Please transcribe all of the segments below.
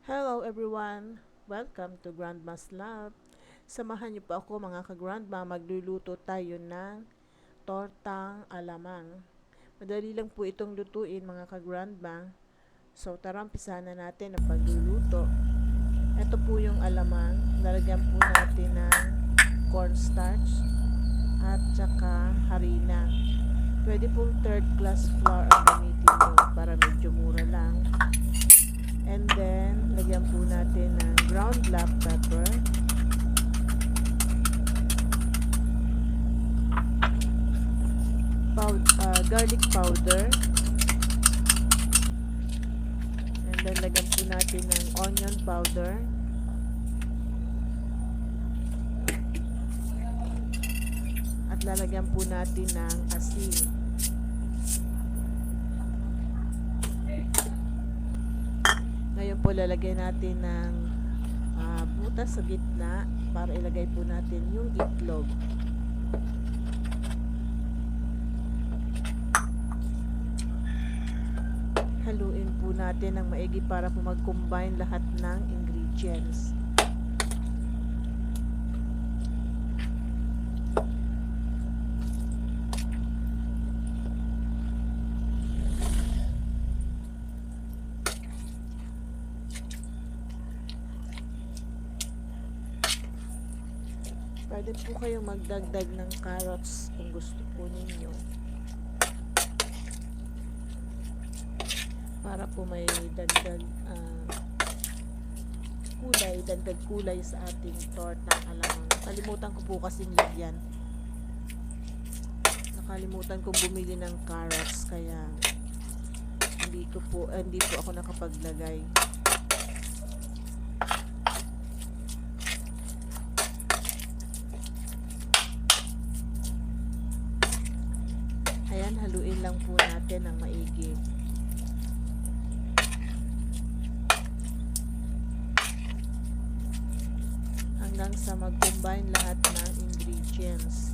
Hello everyone! Welcome to Grandma's Lab. Samahan niyo po ako mga ka-grandma, magluluto tayo ng tortang alamang. Madali lang po itong lutuin mga ka-grandma. So tara, umpisahan na natin ang pagluluto. Ito po yung alamang. Lalagyan po natin ng cornstarch at saka harina. Pwede pong third class flour ang gamitin nyo para medyo mura lang. And then, lagyan po natin ng ground black pepper. Garlic powder. And then, lagyan po natin ng onion powder. At lalagyan po natin ng asin. Ngayon po lalagyan natin ng butas sa gitna para ilagay po natin yung itlog. Haluin po natin ng maigi para po mag-combine lahat ng ingredients. Pwede po kayong magdagdag ng carrots kung gusto po ninyo. Para po may dagdag kulay sa ating tortang alamang. Nakalimutan ko po kasing lagyan. Nakalimutan kong bumili ng carrots kaya hindi po ako nakapaglagay. Ayan, haluin lang po natin ng maigi. Hanggang sa mag-combine lahat ng ingredients.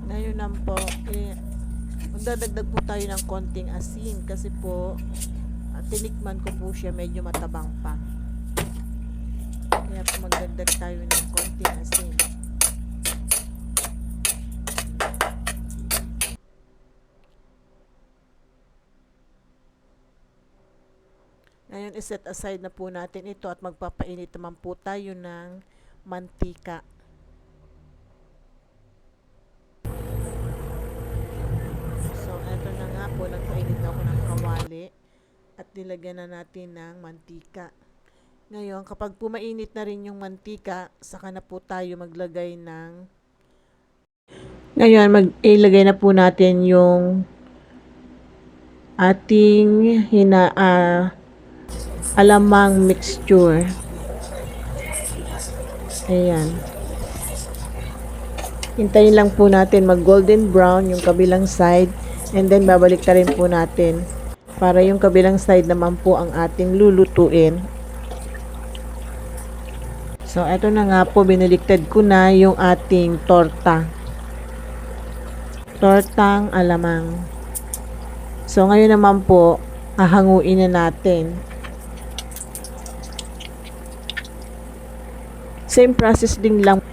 Ngayon naman po, magdadagdag po tayo ng konting asin kasi po tinikman ko po siya, medyo matabang pa. Kaya po magdagdag tayo ng konting asin. Ngayon, iset aside na po natin ito at magpapainit naman po tayo ng mantika. Nagpainit ako ng kawali at nilagyan na natin ng mantika. Ngayon, kapag pumainit na rin yung mantika, saka na po tayo maglagay ng ilagay na po natin yung ating alamang mixture. Ayan. Hintayin lang po natin mag golden brown yung kabilang side. And then, babalik na rin po natin para yung kabilang side naman po ang ating lulutuin. So, eto na nga po, binaliktad ko na yung ating tortang alamang. So, ngayon naman po, hahanguin na natin. Same process din lang.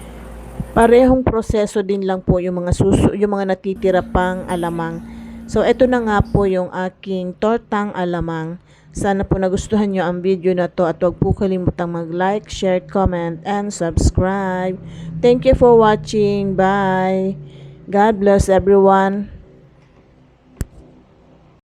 Parehong proseso din lang po yung mga natitira pang alamang. So, ito na nga po yung aking tortang alamang. Sana po nagustuhan nyo ang video na to at huwag po kalimutang mag-like, share, comment, and subscribe. Thank you for watching. Bye! God bless everyone.